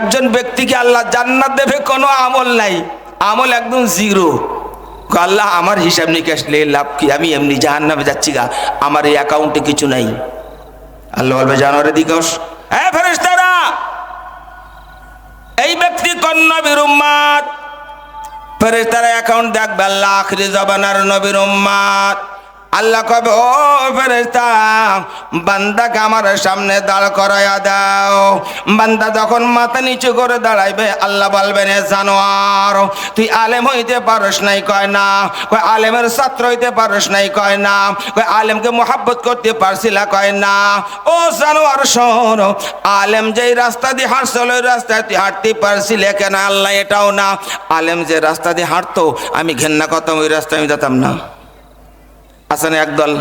একজন ব্যক্তিকে আল্লাহ জান্নাত দেবে, কোনো আমল নাই, আমল একদম জিরো। আল্লাহ আমার হিসাব নিকাশ লাভ কি, আমি এমনি জাহান্নামে যাচ্ছি গা, আমার এই অ্যাকাউন্টে কিছু নাই। আল্লাহ বলবে জানোয়ারের দিকস, হ্যাঁ ফেরেশতারা, এই ব্যক্তি কোন নবীর উম্মত? ফেরেশতারা অ্যাকাউন্ট দেখবে, আল্লাহ আখিরি জামানার নবীর উম্মত। আল্লাহ কবে, ও ফেরেশতা, বান্দাকে আমার সামনে দাঁড় করাইয়া দাও। বান্দা যখন মাথা নিচু করে দাঁড়াইবে, আল্লাহ বলবেন, এ জানোয়ার, তুই আলেম হইতে পারস নাই? কয় না। কয় আলেমের ছাত্র হইতে পারস নাই? কয় না। কয় আলেমকে মোহাব্বত করতে পারছিলা? কয় না। ও জানোয়ার শোনো, আলেম যেই রাস্তা দিয়ে হাঁটছিল ওই রাস্তায় তুই হাঁটতে পারছিলে কেন? আল্লাহ এটাও না। আলেম যে রাস্তা দিয়ে হাঁটতো আমি ঘেন্না করতাম, ওই রাস্তায় আমি যেতাম না। আছে না একদল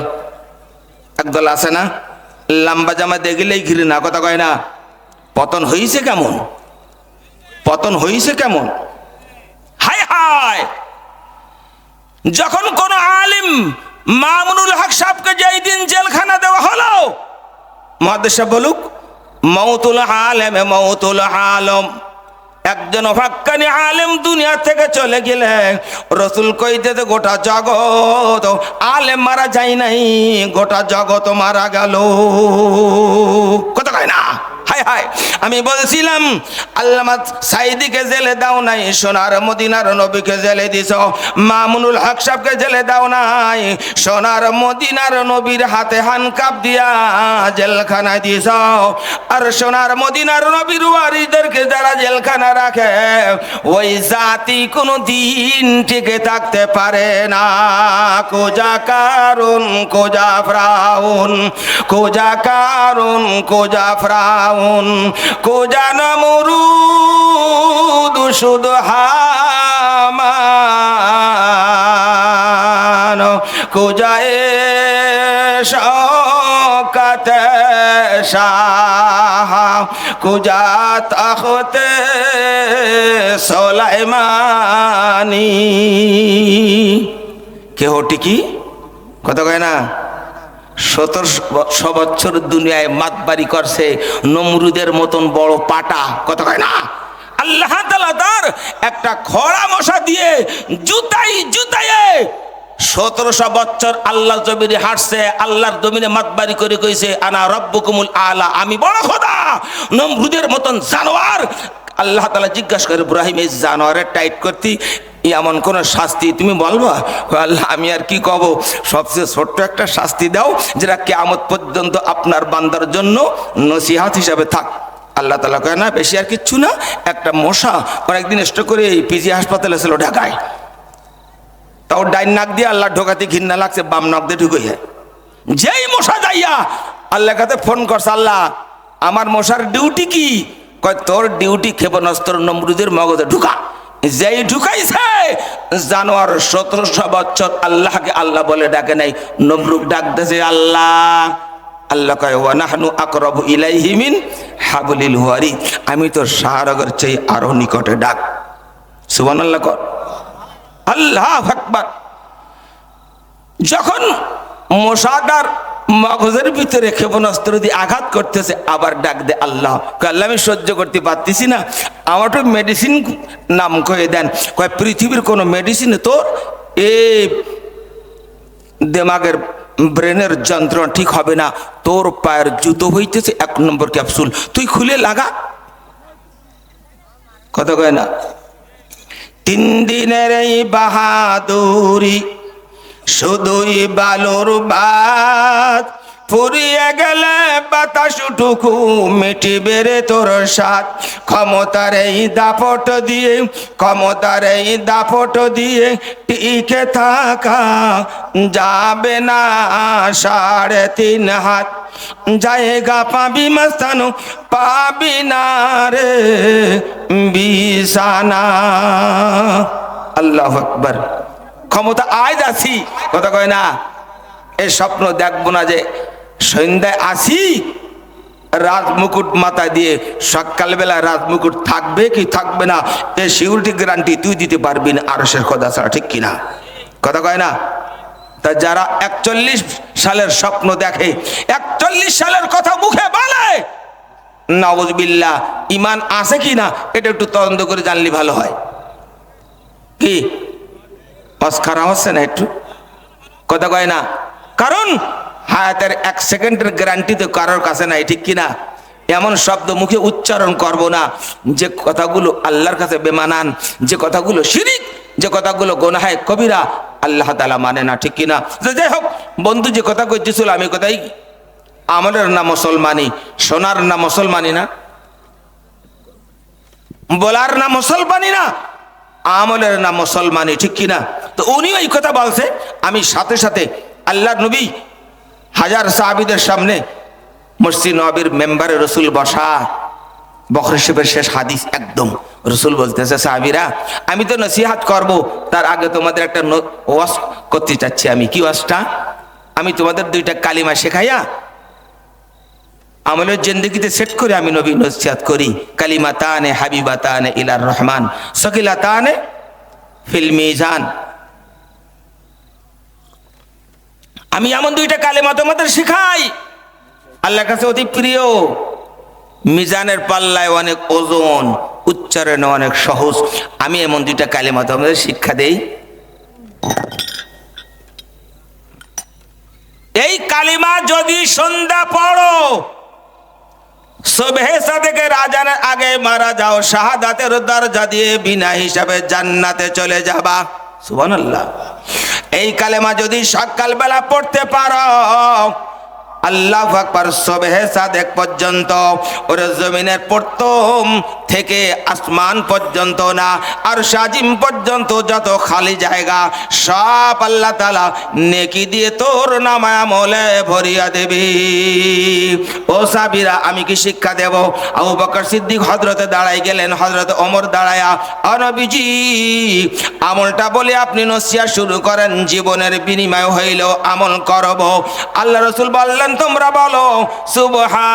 আছে না, লম্বা জামা দেখলেই ঘিরে না, কথা কয় না। পতন হইছে কেমন, পতন হইছে কেমন। হায় হায়, যখন কোন আলিম মামুনুল হক সাহেবকে যেই দিন জেলখানা দেওয়া হলো, মহাদেশ বলুক, মৌতুল আলেম মৌতুল আলম, একজন হক্কানি আলেম দুনিয়া থেকে চলে গেলে রসুল কইতে গোটা জগৎ, আলেম মারা যায় নাই, গোটা জগৎ মারা গেল, কথা কয় না। হায় হায়, আমি বলছিলাম আল্লামা সাইদিকে জেলে দাও নাই, সোনার মদিনার নবীকে জেলে দিছ, মামুনুল হক সাহেবকে জেলে দাও নাই, সোনার মদিনার নবীর হাতে হানকাপ দিয়া জেলখানায় দিছ। আর সোনার মদিনার নবীর ওয়ারিদেরকে যারা জেলখানা রাখে, ওই জাতি কোনো দিন টিকে থাকতে পারে না। কোজা কারণ কোজা ফ্রাউন, কোজা কারণ কোজা ফ্রাউন, কোজা নমরুদ শুধু হামান, কোজা শওকতে শাহ, কোজা তখতে সুলাইমানি। কেহ টিকি, কথা কয় না। 1700 বছর দুনিয়ায় মাতবাড়ি করছে নমরুদের মতন বড় পাটা, কথা কয় না। আল্লাহ তাআলা তার একটা খরা মশা দিয়ে জুতাই জুতাইয়ে 1700 বছর আল্লাহ জমিনে হাঁটছে, আল্লাহর জমিনে মাতবাড়ি করে কইছে আনা রব্বুকুমুল আলা, আমি বড় খোদা। নমরুদের মতন জানোয়ার। আল্লাহ তাআলা জিজ্ঞাসা করে, ইব্রাহিম এই জানোয়ারের টাইট করতি এমন কোন শাস্তি তুমি বলবা? আল্লাহ আমি আর কি কব, সবচেয়ে ছোট্ট একটা শাস্তি দাও যেটা কিয়ামত পর্যন্ত আপনার বান্দার জন্য নসিহত হিসাবে থাক। আল্লাহ তাআলা কয় না, বেশি আর কিচ্ছু না, একটা মশা অনেকদিন স্ট্রোক করে এই পিজি হাসপাতালে ছিল ঢাকায়, তাও ডাইন নাক দিয়ে আল্লাহ ঢোকাতে ঘৃণা লাগছে, বাম নাক দিয়ে ঢুকে যায়। যেই মশা যাইয়া আল্লাহ কাছে ফোন করছে, আল্লাহ আমার মশার ডিউটি কি? কয় তোর ডিউটি ক্ষেপণাস্ত্র নমরুদের মগজে ঢুকা। যেই ঢুকাইছে জানোয়ার 1700 বছর আল্লাহকে আল্লাহ বলে ডাকে নাই, নমরুদ ডাকতেছে আল্লাহ। আল্লাহ কয় ওয়া নাহনু আকরাবু ইলাইহি মিন হাবলিল ওয়ারিদ, আমি তো সাহারগের চেয়ে আরো নিকটে ডাক। সুবহানাল্লাহ কর, আল্লাহু আকবার। যখন মশাদার মগজের ভিতরে ক্ষেপণাস্ত্র দিয়ে আঘাত করতেছে, আবার ডাক দে আল্লাহ। আল্লাহ আমি সহ্য করতে পারতেছি না, আমার তো মেডিসিন নাম কয়ে দেন। কয় পৃথিবীর কোনো মেডিসিনে তোর এই দেমাগের ব্রেনের যন্ত্রণা ঠিক হবে না, তোর পায়ের জুতো হইতেছে 1 নম্বর ক্যাপসুল, তুই খুলে লাগা। কথা কয় না। 3 দিনের এই বাহাদুরি শুধুই বালুর বাদ, ফুরিয়ে গেলে বাতাসটুকু মিটিবে রে তোর সাথ। ক্ষমতার এই দাপট দিয়ে, ক্ষমতার এই দাপট দিয়ে টিকে থাকা যাবে না 3.5 হাত। জায়গা পাবি মস্তানো, পাবি না রে বিছানা। আল্লাহু আকবার। ক্ষমতা আজ আছি, কথা কয় না। এই স্বপ্ন দেখবো না যে সন্ধ্যায় আসি রাজমুকুট মাথায় দিয়ে, সকালবেলা রাজমুকুট থাকবে কি থাকবে না এই সিকিউরিটি গ্যারান্টি তুই দিতে পারবি না আরশের খোদা ছাড়া, ঠিক কিনা? কথা কয় না। তা যারা 41 সালের স্বপ্ন দেখে, 41 সালের কথা মুখে বলে, নাউজুবিল্লাহ ইমান আছে কি না এটা একটু তদন্ত করে জানলে ভালো হয়। কি অস্কারা হচ্ছে না একটু কথা কয় না? কারণ হায়াতের 1 সেকেন্ডের গ্যারান্টি তো কারোর কাছে নাই, ঠিক কিনা? এমন শব্দ মুখে উচ্চারণ করব না যে কথাগুলো আল্লাহর কাছে বেমানান, যে কথাগুলো শিরিক, যে কথাগুলো গুনাহে কবিরা, আল্লাহ তাআলা মানে না, ঠিক কিনা? যাই হোক, বন্ধু যে কথা কইতেছিল আমি কথাই আমলের না মুসলমানি, সোনার না মুসলমানি না, বলার না মুসলমানি না, আমলের না মুসলমানি, ঠিক কিনা? তো উনি এই কথা বলছে, আমি সাথে সাথে আল্লাহর নবী হাজার সাহাবীদের সামনে মসজিদ নববীর মেম্বারে রসুল বসা, বখরি শরীফের শেষ হাদিস একদম রসুল বলতেছে, সাহাবীরা আমি তো নসিহাত করব, তার আগে তোমাদের একটা ওয়াজ করতে চাচ্ছি। আমি কি ওয়াজটা? আমি তোমাদের 2টা কালিমা শেখাইয়া আমলের জিন্দেগিতে সেট করে আমি নবী নসিহাত করি। কালিমাতানে হাবিবাতানে ইলার রহমান সকিলাতানে ফিল মিজান। আমি এমন 2টা কালিমা তোমাদের শেখাই, আল্লাহর কাছে অতি প্রিয়, মিজানের পাল্লায় অনেক ওজন, উচ্চারণে অনেক সহজ। আমি এমন 2টা কালিমা তোমাদের শিক্ষা দেই। এই কালিমা যদি সন্ধ্যা পড়ো, সুবহে সাদেকের আজানের আগে মারা যাও, শাহাদাতের দরজা দিয়ে বিনা হিসাবে জান্নাতে চলে যাবা। সুবহানাল্লাহ। এই কালেমা যদি সকালবেলা পড়তে পারো, আল্লাহু আকবার, সুবহে সাদেক পর্যন্ত, ওর জমিনের প্রথম থেকে আসমান পর্যন্ত না আর সাজিম পর্যন্ত যত খালি জায়গা সব আল্লাহ তাআলা নেকি দিয়ে তোর নামে আমলে ভরিয়া দেবে। ও সাহাবীরা, আমি কি শিক্ষা দেব? আবু বকর সিদ্দিক হযরতে দাঁড়াই গেলেন, হযরত ওমর দাঁড়ায়া, ও নবীজি আমলটা বলে আপনি নসিহত শুরু করেন, জীবনের বিনিময় হইলেও আমল করব। আল্লাহ রাসূল বললেন, তোমরা বলো সুবহানাল্লাহি,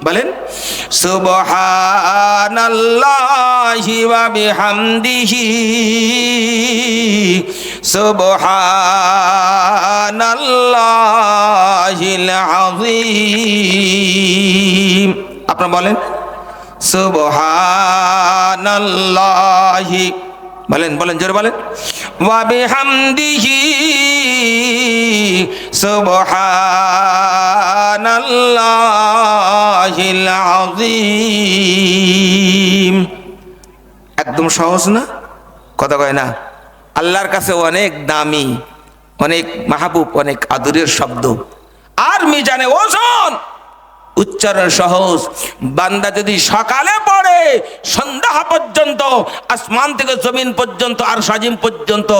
বলেন সুবহানাল্লাহি ওয়া বিহামদিহি, সুবহানাল্লাহিল আযীম। আপনারা বলেন সুবহানাল্লাহি, বলেন বলেন জোরে বলেন, ওয়া বিহামদিহি সুবহানাল্লাহিল আযীম। একদম সহজ না? কথা কয় না? আল্লাহর কাছে অনেক দামি, অনেক মাহবুব, অনেক আদরের শব্দ, আর মিজানে ওজন, উচ্চারণ সহজ। বান্দা যদি সকালে পড়ে সন্ধ্যা পর্যন্ত, আসমান থেকে জমিন পর্যন্ত আর সাজিম পর্যন্ত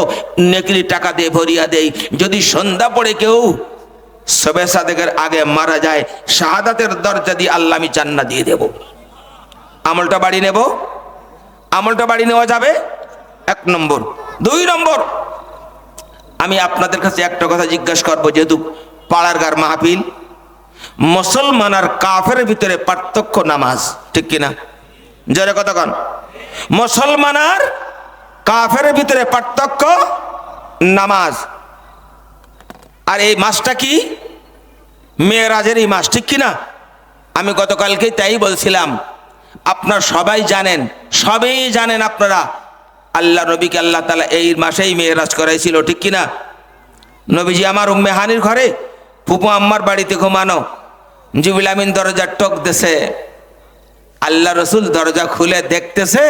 নেকির টাকা দিয়ে ভরিয়া দেয়। যদি সন্ধ্যা পড়ে কেউ সুবহে সাদেকের আগে মারা যায়, শাহাদাতের দরজা দিয়ে আল্লাহ আমি জান্নাত দিয়ে দেব। আমলটা বাড়ি নেব, আমলটা বাড়ি নেওয়া যাবে, 1 নম্বর। 2 নম্বর, আমি আপনাদের কাছে একটা কথা জিজ্ঞাসা করবো, যেহেতু পাড়ার গার মাহফিল, মুসলমান আর কাফেরের ভিতরে পার্থক্য নামাজ, ঠিক কিনা? জোরে কথা কন। মুসলমান আর কাফেরের ভিতরে পার্থক্য নামাজ। আর এই মাসটা কি? মেরাজের এই মাস, ঠিক কিনা? আমি গতকালকেই তাই বলছিলাম, আপনারা সবাই জানেন, সবাই জানেন আপনারা, আল্লাহ নবীকে আল্লাহ তাআলা এই মাসেই মেরাজ করাইছিল, ঠিক কিনা? নবীজি আমার উম্মে হানির ঘরে ফুপু আম্মার বাড়িতে ঘুমানো, জিবরিল আমিন দরজা টক দিছে, আল্লাহ রসুল দরজা খুলে দেখতেছে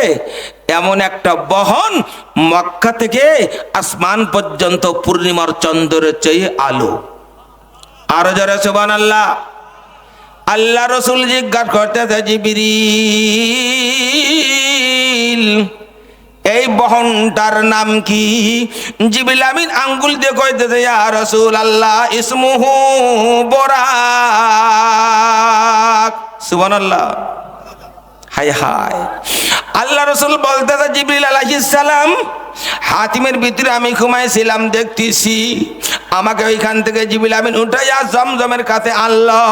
এমন একটা বহন, মক্কা থেকে আসমান পর্যন্ত পূর্ণিমার চন্দ্রের চেয়ে আলো। আরো যারা সুবহানাল্লাহ। আল্লাহ রসুল জিজ্ঞাসা করতেছে, জিবরিল এই বহনটার নাম কি? জিবরিল আমিন আঙ্গুল দিয়ে কইতেছে, ইয়া রাসূলুল্লাহ ইসমুহু বুরাক। সুবহানাল্লাহ। হায় হায়। আল্লাহ রাসূল বলতেছে, জিবরিল আলাইহিস সালাম হাতিমের ভিতরে আমি ঘুমাইছিলাম, দেখতেছি আমাকে ওইখান থেকে জিবরিল আমিন উঠাইয়া জমজমের কাছে আনলো।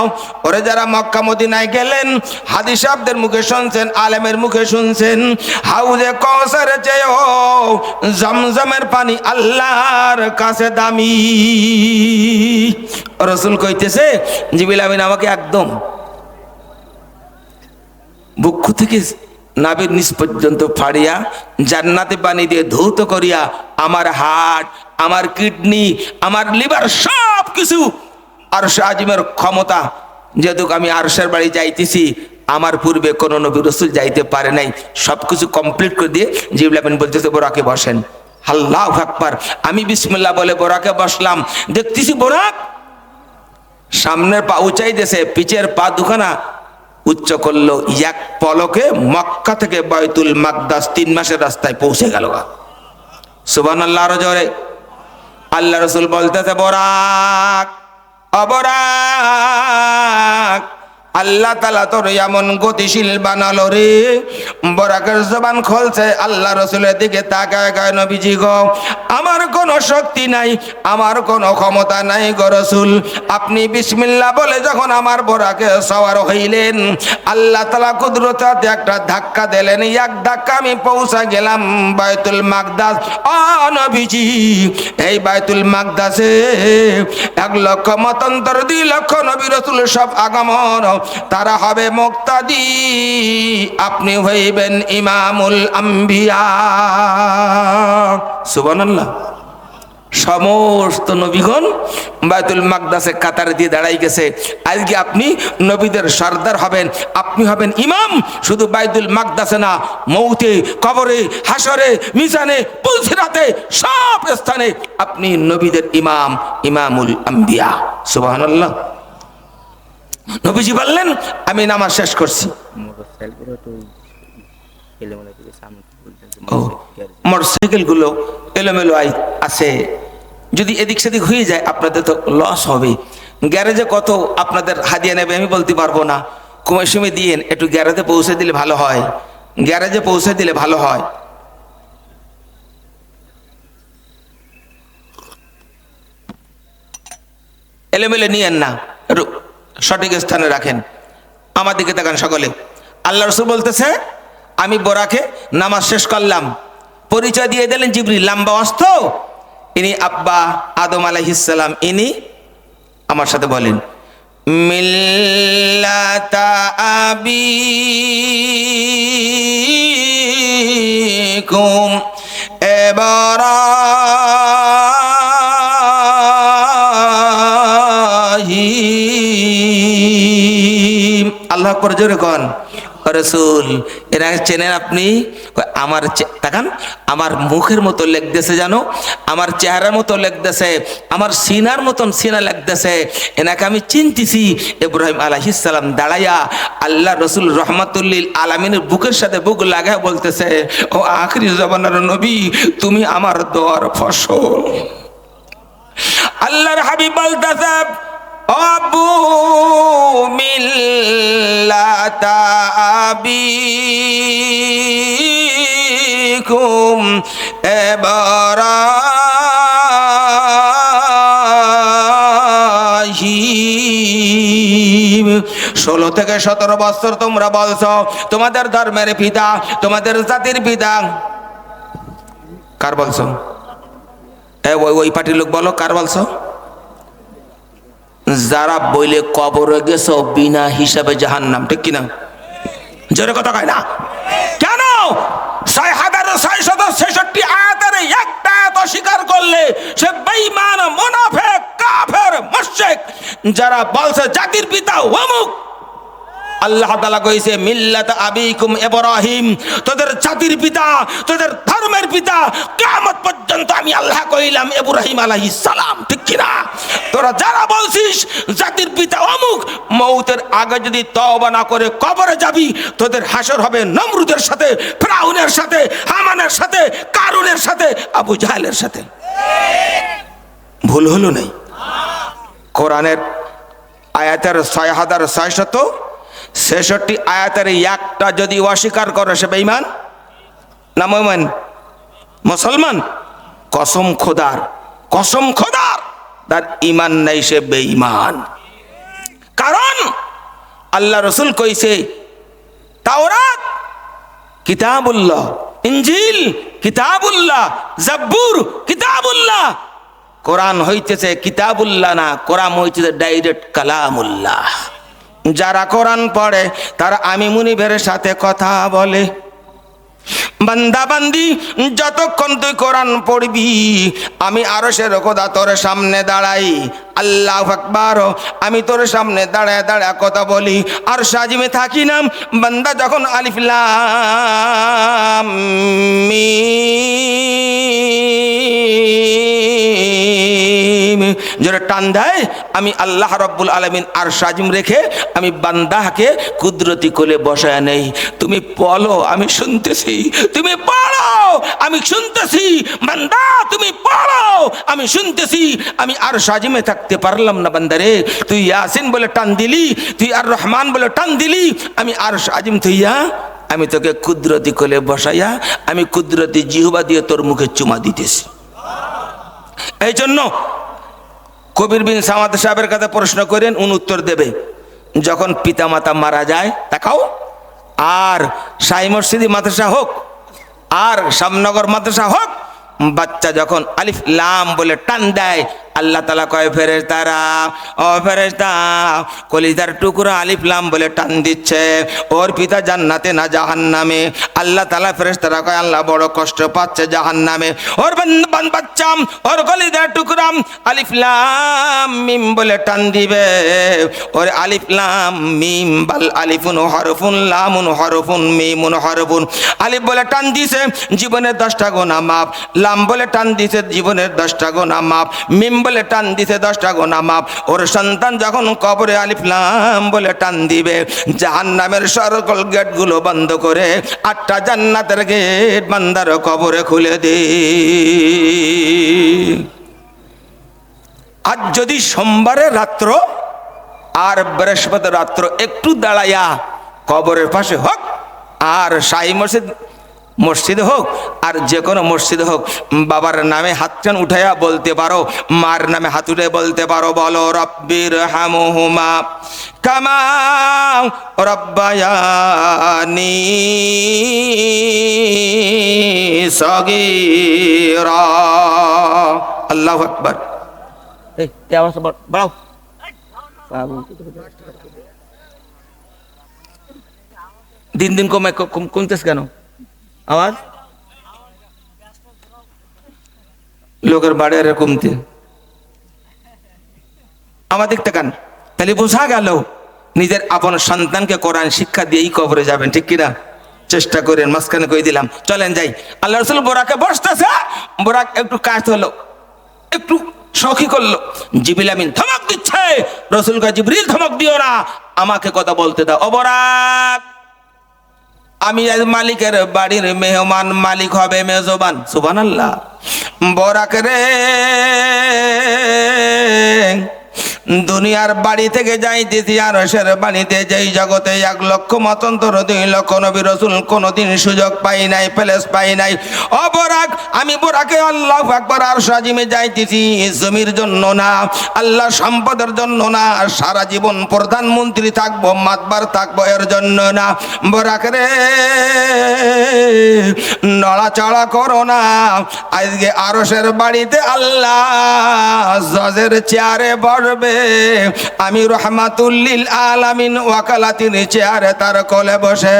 ওরে যারা মক্কা মদিনায় গেলেন, হাদিস সাহেবদের মুখে শুনছেন, আলেমের মুখে শুনছেন, হাউজে কাউসারে চেয়েও জমজমের পানি আল্লাহর কাছে দামি। রাসূল কইতেছে জিবরিল আমিন আমাকে একদম বুক থেকে নাভির নিচ পর্যন্ত ফাড়িয়া জান্নাতে পানি দিয়ে ধৌত করিয়া আমার হার্ট, আমার কিডনি, আমার লিভার সব কিছু আরশে আজিমের ক্ষমতা, যেহেতু আমি আরশের বাড়ি যাইতেছি, আমার পূর্বে কোন নবী রাসূল যাইতে পারে নাই, সবকিছু কমপ্লিট করে দিয়ে জিবরিল আমিন বলতেছে বোরাকে বসেন। আল্লাহু আকবার। আমি বিসমিল্লাহ বলে বোরাকে বসলাম। দেখতেছি বোরাক সামনের পা উঁচাই দেশে, পিছের পা দুখানা উচ্চ করলো, এক পলকে মক্কা থেকে বাইতুল মাকদাস 3 মাসের রাস্তায় পৌঁছে গেল। সুবহানাল্লাহ। আরো জোরে। আল্লাহ রাসূল বলতেছে বোরাক, অবরাক, আল্লাহ তাআলা তোর এমন গতিশীল বানালো রে। বোরাকের জবান খুলছে, আল্লাহ রাসূলের দিকে তাকায় কয় নবীজি গো, আমার কোনো শক্তি নাই, আমার কোনো ক্ষমতা নাই গো রাসূল। আপনি বিসমিল্লাহ বলে যখন আমার বোরাকে সওয়ার হইলেন, আল্লাহ তাআলা কুদরতে একটা ধাক্কা দিলেন, এক ধাক্কা আমি পৌঁছা গেলাম বাইতুল মাকদাস। ও নবীজি, এই বাইতুল মাকদাসে 1 লক্ষ মতান্তর 2 লক্ষ নবী রাসূল সব আগমন, তারা হবে মুক্তাদি, আপনি হইবেন ইমামুল আম্বিয়া। সুবহানাল্লাহ। সমস্ত নবীগণ বাইতুল মাকদাসে কাতারে দিয়ে দাঁড়াই গেছে। আজকে আপনি নবীদের সর্দার হবেন, আপনি হবেন ইমাম। শুধু বাইতুল মাকদাসে না, মৌতে, কবরে, হাসরে, মিজানে, পুলসিরাতে, সব স্থানে আপনি নবীদের ইমাম, ইমামুল আম্বিয়া। সুবহানাল্লাহ। নবীজি বললেন আমি নামাজ শেষ করছি। মোটরসাইকেল গুলো এলোমেলো আছে, যদি এদিক সেদিক হয়ে যায় আপনাদের তো লস হবে। গ্যারেজে কত আপনাদের হাদিয়া নেবে আমি বলতে পারবো না, কমে দিয়ে একটু গ্যারেজে পৌঁছে দিলে ভালো হয়, গ্যারেজে পৌঁছে দিলে ভালো হয়। এলোমেলো নিয়েন না, একটু সঠিক স্থানে রাখেন। আমার দিকে তাকান সকলে। আল্লাহ রাসূল বলতেছে আমি বোরাকে নামাজ শেষ করলাম। পরিচয় দিয়ে দিলেন জিবরিল, লম্বা অস্ত, ইনি আব্বা আদম আলাইহিস সালাম। ইনি আমার সাথে বলেন মিল্লাতা আবিকুম ইব্রাহিম। আল্লাহু আকবার, জোরে কোন রাসূল। এরা চেনেন আপনি? আমার তাকান, আমার মুখের মতো লেগতেছে জানো, আমার চেহারার মতো লেগতেছে, আমার সিনার মতন সিনা লাগতেছে, এনাকে আমি চিনতেছি। ইব্রাহিম আলাইহিস সালাম দাঁড়াইয়া আল্লাহ রাসূল রহমাতুল্লিল আলামিনের বুকের সাথে বুক লাগায় বলতেছে ও আখিরি জামানার নবী, তুমি আমার দোয়ার ফসল। আল্লাহর হাবিব বলতেছে আবু মিল্লাতা আবিকুম ইব্রাহিম। 16 থেকে 17 বছর তোমরা বলছো তোমাদের ধর্মের পিতা, তোমাদের জাতির পিতা। কার বলছো? ওই পার্টির লোক বলো, কার বলছো? যারা বইলে কবরে গেছো বিনা হিসাবে জাহান্নাম, ঠিক কিনা? জোরে কথা কয় না কেন? 6666 আয়াতের একটা আয়াত অস্বীকার করলে সে বেঈমান, মুনাফিক, কাফের, মুশরিক। যারা বলছে জাতির পিতা অমুক, আল্লাহ তাআলা কইছে মিল্লাত আবিকুম ইব্রাহিম, তোদের জাতির পিতা, তোদের ধর্মের পিতা কিয়ামত পর্যন্ত আমি আল্লাহ কইলাম ইব্রাহিম আলাইহিস সালাম, ঠিক কি না? তোরা যারা বলছিস জাতির পিতা অমুক, মউতের আগে যদি তওবা না করে কবরে যাবি, তোদের হাসর হবে নমরুদের সাথে, ফিরাউনের সাথে, হামানের সাথে, কারুনের সাথে, আবু জাহেলের সাথে। ভুল হলো নাই? কোরআনের আয়াতের 6666 আয়াতের একটা যদি অস্বীকার করে সে বেঈমান না মুমিন? মুসলমান, কসম খোদার, কসম খোদার, তার ইমান নাই, সে বেঈমান। কারণ আল্লাহ রসুল কইছে তাওরাত কিতাবুল্লাহ, ইনজিল কিতাবুল্লাহ, জাব্বুর কিতাবুল্লাহ। কোরআন হইতেছে কিতাবুল্লাহ না, কোরআন হইতেছে ডাইরেক্ট কালামুল্লাহ। যারা কোরআন পড়ে তারা আমি মুনিবের সাথে কথা বলে। বান্দা বান্দি, যতক্ষণ তুই কোরআন পড়বি আমি আরশের খোদা তোর সামনে দাঁড়াই, আল্লাহু আকবার, আমি তোর সামনে দাঁড়ায় দাঁড়ায় কথা বলি, আর সাজিমে থাকি না। বান্দা যখন আলিফ লাম মিম জোরে টান দেয়, আমি আল্লাহ রাব্বুল আলামিন আর সাজিম রেখে আমি বান্দাকে কুদরতি কোলে বসায় নেই। তুমি বলো আমি শুনতেছি, তুমি পড়ো আমি শুনতেছি, বান্দা তুমি পড়ো আমি শুনতেছি। আমি আর সাজিমে থাকতে পারলাম না বান্দারে, তুই ইয়াসিন বলে টান দিলি, তুই আর রহমান বলে টান দিলি, আমি আর সাজিম থইয়া আমি তোকে কুদরতি কোলে বসাইয়া আমি কুদরতি জিহ্বা দিয়ে তোর মুখে চুমা দিতেছি। এই জন্য কবির বিন সামাদ সাহেবের কাছে প্রশ্ন করেন, উনি উত্তর দেবে। যখন পিতা মাতা মারা যায় তাকাও, আর শাহী মসজিদি মাদ্রাসা হোক আর শামনগর মাদ্রাসা হোক, বাচ্চা যখন আলিফ লাম বলে টান দেয়, আল্লাহ তাআলা কয় ফেরেশতারা, ও ফেরেশতা, কলিজার টুকরা আলিফ লাম বলে টান দিচ্ছে, ওর পিতা জান্নাতে না জাহান্নামে। আল্লাহ তাআলা ফেরেশতারা কয় আল্লাহ বড় কষ্ট পাচ্ছে জাহান্নামে। ওর বাচ্চা ওর কলিজার টুকরা আলিফ লাম মিম বলে টান দিবে, ওর আলিফ লাম মিম বাল আলিফুন হরফুন লামুন হরফুন মিমুন হরফুন। আলিফ বলে টান দিছে জীবনের 10টা গুনাহ মাফ, লাম বলে টান দিছে জীবনের 10টা গুনাহ মাফ, মিম বলে টান দিছে 10টা গুনাহ মাফ। ওর সন্তান যখন কবরে আলিফ লাম বলে টান দিবে, জাহান্নামের সকল গেটগুলো বন্ধ করে 8টা জান্নাতের গেট বান্দার কবরে খুলে দে। আজ যদি সোমবারের রাত্র আর বৃহস্পতির রাত্র একটু দাঁড়াইয়া কবরের পাশে হোক, আর শাহী মসজিদে হোক আর যে কোনো মসজিদে হোক, বাবার নামে হাতটান উঠাইয়া বলতে পারো, মার নামে হাত উঠে বলতে পারো, বলো রব্বির হামহুমা কামা রব্বায়ানি সগীরা। আল্লাহু আকবার। এই আওয়াজ বাড়াও। দিন দিন কমতেছে কেন আওয়াজ? লোকের বাড়ি আর কমতে আমাদের তাকান, তাহলে বোঝা গেল নিজের আপন সন্তানকে কোরআন শিক্ষা দিয়েই কবরে যাবেন, ঠিক কিনা? চেষ্টা করেন। মাঝখানে কই দিলাম, চলেন যাই। আল্লাহ রাসূল বোরাকে বসতেছে, বোরাক একটু কাজ হলো, একটু শখি করলো, জিবরিল আমিন ধমক দিচ্ছে। রাসূল কা জিবরিল ধমক দিও না, আমাকে কথা বলতে দাও। ও বোরাক, আমি আজ মালিকের বাড়ির মেহমান, মালিক হবে মেজবান। সুবহানাল্লাহ। বোরাক রে, দুনিয়ার বাড়ি থেকে যাইতেছি আরশের বাড়িতে, যেই জগতে 1 লক্ষ মতান্তর 2 লক্ষ নবী রাসূল কোনোদিন সুযোগ পাই নাই, প্লেস পাই নাই। ও বোরাক, আমি বোরাকে আল্লাহু আকবার আর সাজিমে যাইতেছি জমির জন্য না, আল্লাহ সম্পদের জন্য না, সারা জীবন প্রধানমন্ত্রী থাকবো, মাতবার থাকবো এর জন্য না। বোরাক রে, নড়াচড়া করো না, আজকে আরশের বাড়িতে আল্লাহ জজের চেয়ারে বসবে, আমি রহমাতুল লিল আলামিন ওয়াকালাতির চেয়ারে তার কোলে বসে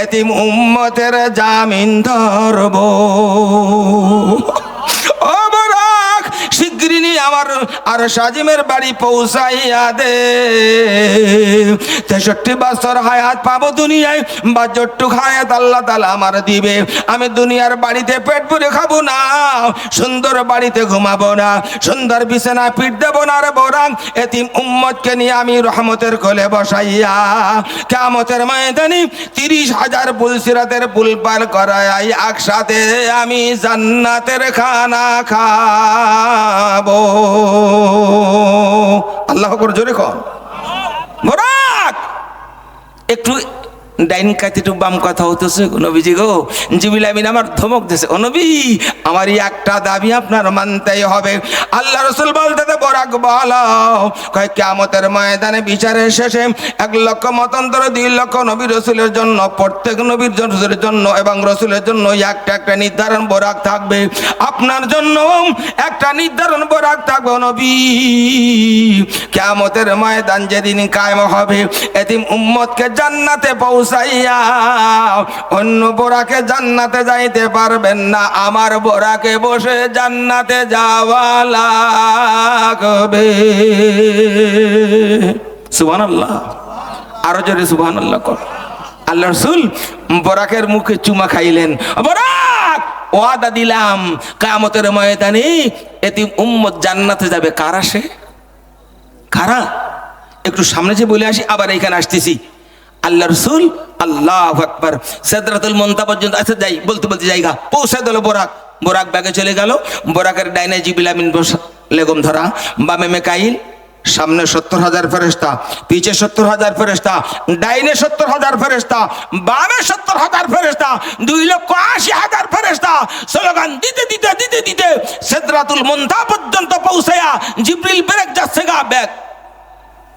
এতিম উম্মতের জামিন ধরব। ও বোরাক, শিগগিরই আমার আর সাজিমের বাড়ি পৌঁছাইয়া দে। 63 বছর হায়াত পাবো দুনিয়ায়, বা যতটুক হায়াত আল্লাহ তাআলা আমার দিবে, আমি দুনিয়ার বাড়িতে পেট ভরে খাবো না, সুন্দর বাড়িতে ঘুমাবো না, সুন্দর বিছানা পিঠ দেবো না রে বোরাক। এতিম উম্মতকে নিয়ে আমি রহমতের কোলে বসাইয়া কিয়ামতের ময়দানে 30,000 পুলসিরাতের পুল পার করাই একসাথে আমি জান্নাতের খানা খাবো। আল্লাহু আকবার, জোরে কর। বোরাক, একটু ডাইন কাতে একটু বাম কথা হতেছে, নবীজি গো জিবরিল আমিন আমার ধমক দিয়েছে, ও নবী আমার একটা দাবি আপনার মানতেই হবে। আল্লাহ রাসূল বলতে বরাক বলো, কয় কিয়ামতের ময়দানে বিচারের শেষে 1 লক্ষ মতান্তরে 2 লক্ষ নবী রাসূলের জন্য, প্রত্যেক নবীর জন্য এবং রাসূলের জন্য একটা নির্ধারণ বরাক থাকবে। আপনার জন্য একটা নির্ধারণ বরাক থাকবে নবী। কিয়ামতের ময়দান যেদিন কায়েম হবে, এতিম উম্মতকে জান্নাতে পৌঁছাইয়া অন্য বোরাকে জান্নাতে যাইতে পারবেন না, আমার বোরাকে বসে জান্নাতে যাওয়া লাগবে। সুবহানাল্লাহ, আরো জোরে সুবহানাল্লাহ কর। আল্লাহ রাসূল বোরাকের মুখে চুমা খাইলেন, বোরাক ওয়াদা দিলাম কিয়ামতের ময়দানে এতিম উম্মত জান্নাতে যাবে। কারা সে? কারা? একটু সামনে যে বলে আসি, আবার এখানে আসতেছি। আল্লাহ রাসূল আল্লাহু আকবার সিদরাতুল মুনতাহা পর্যন্ত আছে, যাই বলতে বলতে জায়গা পৌঁছে দিল বোরাক। বোরাক ব্যাগে চলে গেল। বোরাকের ডাইনে জিবরিল আমিন লেগম ধরা, বামে মিকাইল, সামনে 70,000 ফেরেশতা, পিছে 70,000 ফেরেশতা, ডাইনে 70,000 ফেরেশতা, বামে 70,000 ফেরেশতা, 2,80,000 ফেরেশতা। স্লোগান দিতে দিতে দিতে দিতে সিদরাতুল মুনতাহা পর্যন্ত পৌঁছায়া জিবরিল ব্রেক যাচ্ছে, গা ব্যাগ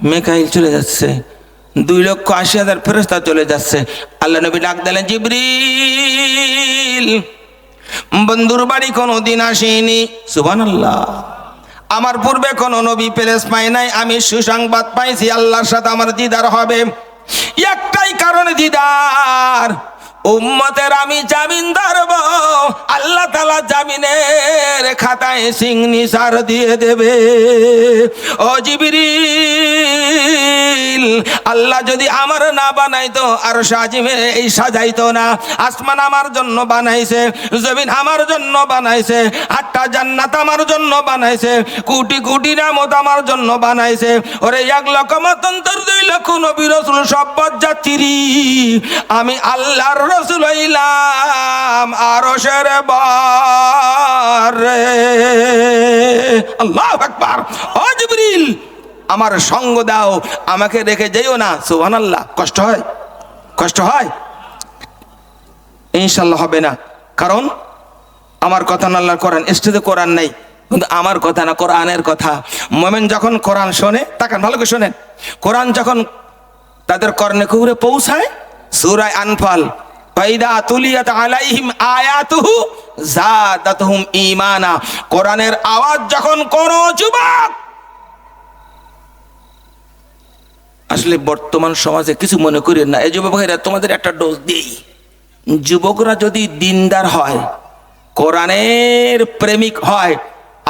মিকাইল চলে যাচ্ছে, 2,80,000 ফেরেশতা চলে যাচ্ছে। আল্লাহ নবী ডাক দিলেন, জিবরিল বন্ধুর বাড়ি কোনোদিন আসেনি। সুবহানাল্লাহ, আমার পূর্বে কোনো নবী প্লেস পাই নাই, আমি সুসংবাদ পাইছি আল্লাহর সাথে আমার দিদার হবে। একটাই কারণে দিদার, উম্মতের আমি জামিন ধরব, আল্লাহ তাআলা জামিনের খাতায় সিগনেচার দিয়ে দেবে। ও জিবরিল, আল্লাহ যদি আমার না বানাইতো আর সাজিমে এই সাজাইতো না। আসমান আমার জন্য বানাইছে, জমিন আমার জন্য বানাইছে, 8টা জান্নাত আমার জন্য বানাইছে, কোটি কোটি নিয়ামত আমার জন্য বানাইছে। ওরে 1 লক্ষ মতান্তর 2 লক্ষ নবী রাসূল সব যাত্রী, আমি আল্লাহর রাসূল হইলাম আরশের বারে। আল্লাহু আকবার। ও জিবরিল আমার সঙ্গ দাও, আমাকে রেখে যেও না। সুবহানাল্লাহ। কষ্ট হয়? কষ্ট হয়? ইনশাআল্লাহ হবে না, কারণ আমার কথা না, আল্লাহর কোরআন। স্টেজে কোরআন নাই, কিন্তু আমার কথা না, কোরআনের কথা। মুমিন যখন কোরআন শোনে, তাকান ভালো করে শোনেন, কোরআন যখন তাদের কর্ণে কুহুরে পৌঁছায়, সূরা আনফাল, ফাইদা তুলিয়াত আলাইহিম আয়াতুহু যাদাতুহুম ঈমানা, কোরআনের আওয়াজ যখন করো যুবক, আসলে বর্তমান সমাজে কিছু মনে করেন না, এই যুবক ভাইরা তোমাদের একটা ডোজ দেই। যুবকরা যদি দিনদার হয়, কোরআনের প্রেমিক হয়,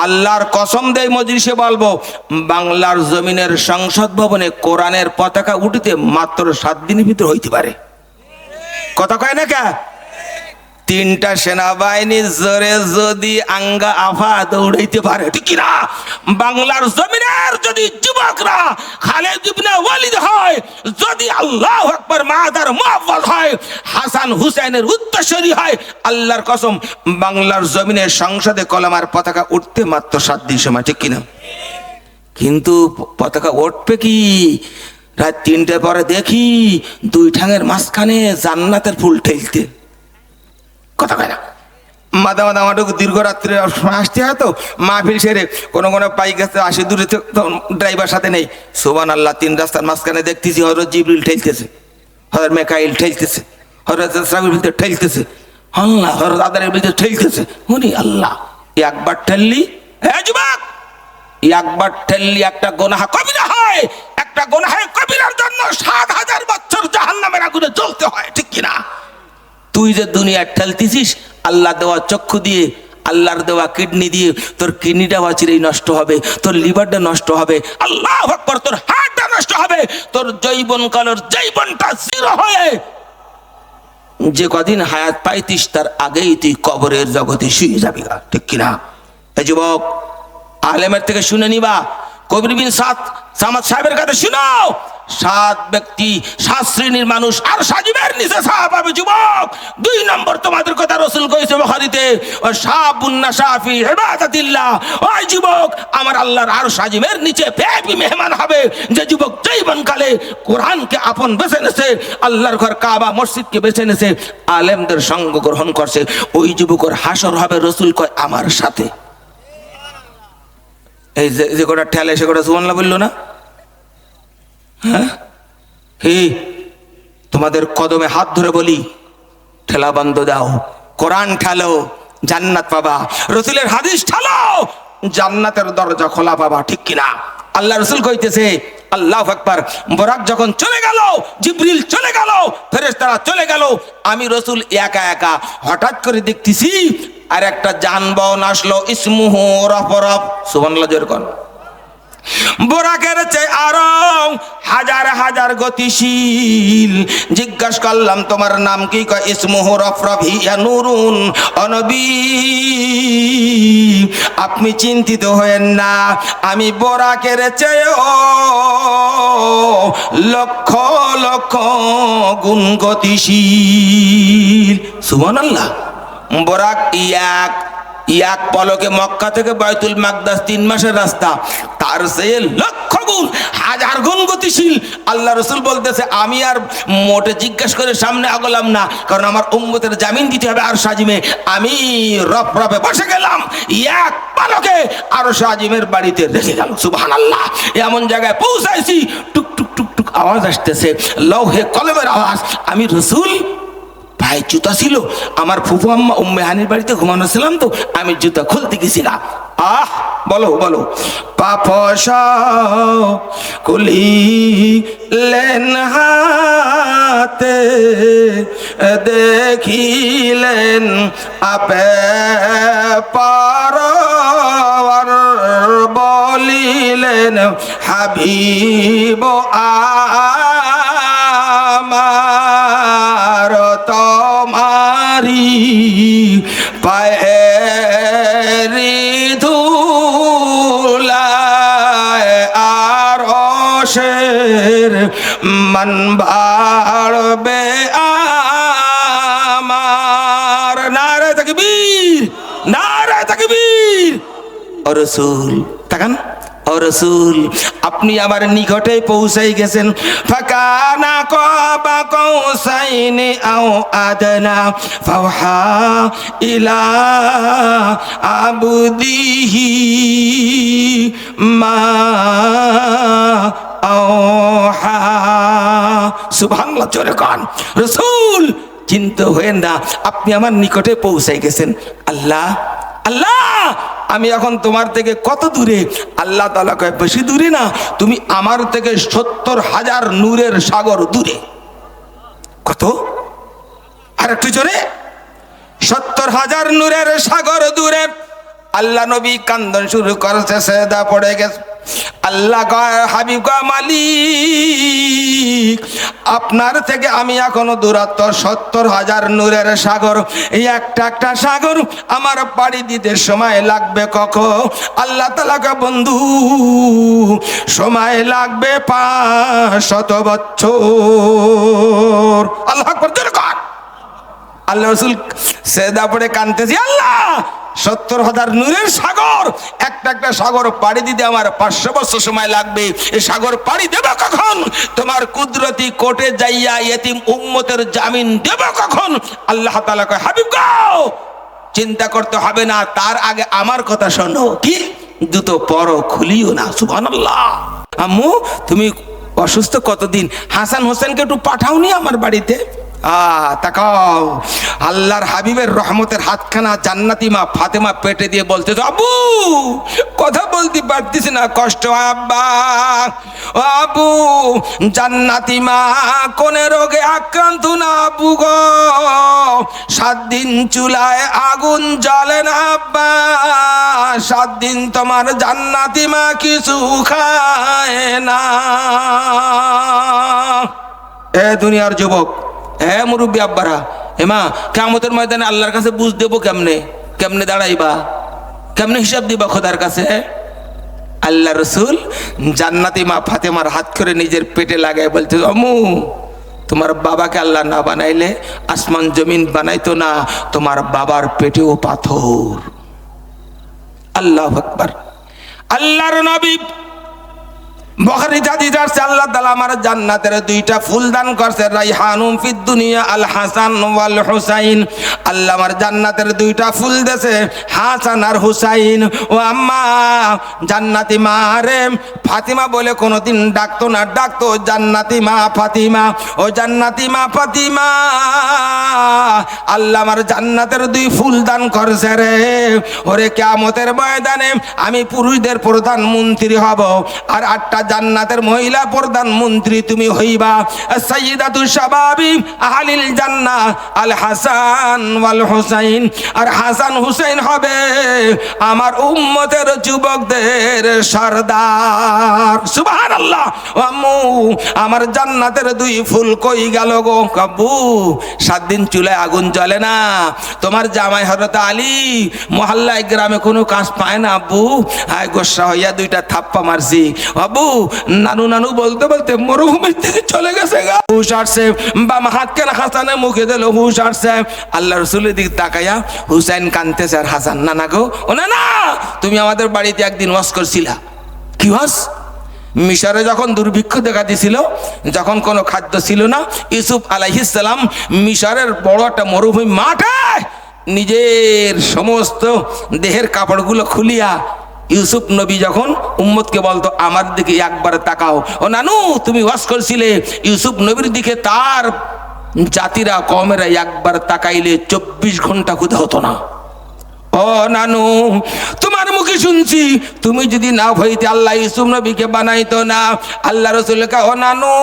আল্লাহর কসম দেয় মজলিসে বলবো, বাংলার জমিনের সংসদ ভবনে কোরআনের পতাকা উঠিতে মাত্র 7 দিনের ভিতর হইতে পারে। কথা কয় না কে? 3টা সেনাবাহিনী জোরে যদি আঙ্গা আফা দৌড়াইতে পারে, ঠিক না? বাংলার জমিনের যদি যুবকরা খালেদ ইবনে ওয়ালিদ হয়, যদি আল্লাহু আকবার মাদার মুআফফাজ হয়, হাসান হুসাইনের উত্তরসূরি হয়, আল্লাহর কসম বাংলার জমিনের সংসদে কলমার পতাকা উঠতে মাত্র 7 দিন সময়, ঠিক কিনা? কিন্তু পতাকা উঠবে কি রাত 3টে পরে দেখি 2 ঠ্যাঙের মাঝখানে জান্নাতের ফুল ঠেলতে। কথা কয় না? মাদা মাদা আমাটুকু দীর্ঘ রাত্রে আসতে হয় তো, মাহফিল সেরে কোনো কোনো পাই গেছে, আসে দূরে ড্রাইভার সাথে নেই। সুবহানাল্লাহ, 3 রাস্তার মাঝখানে দেখতেছি হযরত জিবরিল ঠেলতেছে, হযরত মিকাইল ঠেলতেছে, হযরত ইসরাফিল ঠেলতেছে, আল্লাহ হযরত আদরের বিরুদ্ধে ঠেলতেছে। উনি আল্লাহ একবার ঠেললি, হ্যাঁ যুবক, একবার ঠেললি একটা গুনাহ কবিরা হয়, একটা গুনাহ কবিরার জন্য 7,000 বছর জাহান্নামের আগুনে জ্বলতে হয়, ঠিক কিনা? তুই যে দুনিয়া ঠেলতেছিস, আল্লাহ দেওয়া চক্ষু দিয়ে, আল্লাহর দেওয়া কিডনি দিয়ে, তোর কিডনিটা চিরেই নষ্ট হবে, তোর লিভারটা নষ্ট হবে, আল্লাহু আকবার, তোর হার্টটা নষ্ট হবে, তোর যৌবন কালের যৌবনটা জিরো হয়ে যে কদিন হায়াত পাইতিস তার আগেই তুই কবরের জগতে শুয়ে যাবি, ঠিক কিনা? এই যুবক, আলেমের থেকে শুনে নিবা, কবির বিন সামাদ সাহেবের কাছে শুনো, সাত ব্যক্তি, সাত শ্রেণীর মানুষ আর সাজিবের নিচে ছায়া পাবে যুবক। 2 নম্বর তোমাদের কথা রাসূল কইছে বুখারীতে, ও শাবুন্না শাফি ইবাদাতিল্লাহ, ওই যুবক আমার আল্লাহর আর সাজিবের নিচে বেবি মেহমান হবে যে যুবক জীবনকালে কোরআনকে আপন বেছে নেছে, আল্লাহর ঘর কাবা মসজিদকে বেছে নেছে, আলেমদের সঙ্গ গ্রহণ করছে, ওই যুবকের হাসর হবে রাসূল কয় আমার সাথে। এই যে কোটা ঠেলে সে কোটা সুবহানাল্লাহ বললো না? হ্যাঁ, হে তোমাদের কদমে হাত ধরে বলি, ঠেলা বন্ধ দাও, কোরআন ঠেলো, জান্নাত পাবা। রাসূলের হাদিস ঠেলো, জান্নাতের দরজা খোলা পাবা। ঠিক কিনা? আল্লাহ রাসূল কইতেছে আল্লাহু আকবার, বরাক যখন চলে গেল, জিবরিল চলে গেল, ফেরেশতারা চলে গেল, আমি রাসূল একা একা হঠাৎ করে দেখতেছি আর একটা যানবাহন আসলো, ইসমুহু রফরফ, সুবহানাল্লাহ জোরে কোন। বোরাকের চেয়ে আরো হাজার হাজার গতিশীল। জিজ্ঞাসা করলাম তোমার নাম কি? কয় ইসমুহু রফরফ হিয়া নূরুন। ও নবী আপনি চিন্তিত হয়েন না, আমি বোরাকের চেয়েও লক্ষ লক্ষ গুণ গতিশীল। সুবহানাল্লাহ। বোরাক এক পলকে মক্কা থেকে বাইতুল মাকদাস 3 মাসের রাস্তা, তার চেয়ে লক্ষ গুণ হাজার গুণ গতিশীল। আল্লাহ রাসূল বলতেছে আমি আর মোটে জিজ্ঞাসা করে সামনে আগলাম না, কারণ আমার উম্মতের জামিন দিতে হবে আর সাজিমে। আমি রফরফে বসে গেলাম, এক পলকে আর সাজিমের বাড়িতে রেখে গেল। সুবহানাল্লাহ। এমন জায়গায় পৌঁছাইছি টুক টুক টুক টুক আওয়াজ আসতেছে, লৌহে কলমের আওয়াজ। আমি রাসূল ভাই জুতা ছিল, আমার ফুফু আম্মা উম্মে হানির বাড়িতে ঘুমানো ছিলাম, তো আমি জুতা খুলতে গেছিলাম। বলো বলো। পাপস কুলিলেন হাতে, দেখিলেন আপে পারওয়ার, বলিলেন হাবিব আমার তোমারি পায়েরি ধুলায় আরশের মান বাড়বে আমার। নারে তাকবীর, নারে তাকবীর। ও রাসূল তাকান, ও রাসূল আপনি আমার নিকটে পৌঁছাই গেছেন। ফাকানা কাবা কাউসাইনি আও আদনা ফাওহা ইলা আবদিহি মা আওহা। সুবহানাল্লাহ জোরে কান। রাসূল চিন্তা হয়েন না, আপনি আমার নিকটে পৌঁছাই গেছেন। আল্লাহ আল্লাহ আমি এখন তোমার থেকে কত দূরে? আল্লাহ তাআলা কয় বেশি দূরে না, তুমি আমার থেকে 70,000 নূরের সাগর দূরে। কত? আর একটু জোরে। 70,000 নূরের সাগর দূরে। আল্লাহ নবী কান্দন শুরু করেছে, সেজদা পড়ে গেছে। আল্লাহ কয় হাবিব কয় মালিক আপনার থেকে আমি এখনো দূরত্ব 70,000 নূরের সাগর। এই একটা একটা সাগর আমার পাড়ি দিতে সময় লাগবে কখন? আল্লাহ তাআলা কয় বন্ধু সময় লাগবে 500 বছর। আল্লাহু আকবার জোরে কর। আল্লাহ রাসূল সেজদা পড়ে কাঁদতেছি, আল্লাহ 70,000 নূরের সাগর, একটা একটা সাগর পাড়ি দিতে আমার 500 বছর সময় লাগবে। এই সাগর পাড়ি দেব কখন? তোমার কুদরতি কোর্টে যাইয়া ইয়েতিম উম্মতের জামিন দেব কখন? আল্লাহ তাআলা কয় হাবিব গো চিন্তা করতে হবে না, তার আগে আমার কথা শোনো। কি? দুটো পরো খুলিও না। সুবহানাল্লাহ। আম্মু তুমি অসুস্থ কতদিন? হাসান হোসেনকে একটু পাঠাওনি আমার বাড়িতে? তাকাও, আল্লাহর হাবিবের রহমতের হাতখানা জান্নাতি মা ফাতেমা পেটে দিয়ে বলতে, আব্বু কথা বলতে পারতেছি না, কষ্ট হয় আব্বা। ও আব্বু জান্নাতি মা কোন রোগে আক্রান্ত না আব্বু গো? 7 দিন চুলায় আগুন জ্বলে না আব্বা, 7 দিন তোমার জান্নাতি মা কিছু খায় না। এ দুনিয়ার যুবক, হ্যাঁ মুরব্বী আব্বারা, হেমা কিয়ামতের ময়দানে আল্লাহর কাছে বুঝ দেবো কেমনে? কেমনে দাঁড়াইবা? কেমনে হিসাব দিবা খোদার কাছে? আল্লাহ রসুল জান্নাতি মা ফাতেমার হাত করে নিজের পেটে লাগায় বলতে, অমু তোমার বাবাকে আল্লাহ না বানাইলে আসমান জমিন বানাইতো না, তোমার বাবার পেটেও পাথর। আল্লাহু আকবার। আল্লাহর নবী বুখারীতে হাদিস আছে, আল্লাহ তাআলা আমার জান্নাতের দুইটা ফুল দান করছে, রাইহানুম ফিদ দুনিয়া আল হাসান ওয়াল হুসাইন। আল্লাহ আমার জান্নাতের দুইটা ফুল দেছে, হাসান আর হুসাইন। ও আম্মা জান্নাতি মা রে ফাতিমা বলে কোনোদিন ডাকতো না, ডাকতো জান্নাতি মা ফাতিমা। ও জান্নাতি মা ফাতিমা, আল্লাহ আমার জান্নাতের দুই ফুল দান করছে রে। ওরে কিয়ামতের ময়দানে আমি পুরুষদের প্রধানমন্ত্রী হব, আর 8টা জান্নাতের মহিলা প্রধানমন্ত্রী তুমি হইবা। সাইয়্যিদাতু শাবাবি আহলিল জান্নাহ আল হাসান ওয়াল হুসাইন। আর হাসান হুসাইন হবে আমার উম্মতের যুবকদের সরদার। সুবহানাল্লাহ। আম্মু আমার জান্নাতের দুই ফুল কই গেল গো? কাব্বু 7 দিন চুলায় আগুন জ্বলে না, তোমার জামাই হযরত আলী মহল্লায় গ্রামে কোনো কাজ পায় না আব্বু, আয় গোসা হইয়া 2টা থাপ্পা মারছি। আব্বু নানু নানু বলতে বলতে মরুভূমির দিকে চলে গেছে গা। হুশ আসছে, বাম হাত কেন হাসানের মুখে দিল, হুশ আসছে। আল্লাহ রসুলের দিকে তাকাইয়া হুসাইন কাঁদতেছে আর হাসান, না না গো, ও না না, তুমি আমাদের বাড়িতে একদিন ওয়াজ করছিলা। কি ওয়াজ? মিশরে যখন দুর্ভিক্ষ দেখা দিছিল, যখন কোনো খাদ্য ছিল না, ইউসুফ আলাইহিস সালাম মিশরের বড় একটা মরুভূমি মাঠে নিজের সমস্ত দেহের কাপড়গুলো খুলিয়া ইউসুফ নবী যখন উম্মতকে বলতো আমার দিকে একবার তাকাও, ও নানু তুমি ওয়াজ করছিলে, ইউসুফ নবীর দিকে তার জাতিরা কমেরা একবার তাকাইলে 24 ঘন্টা ক্ষুধা হতো না। ও নানু তোমার মুখে শুনছি, তুমি যদি না হইতে আল্লাহ ইউসুফ নবীকে বানাইতো না। আল্লাহ রাসূলকে, ও নানু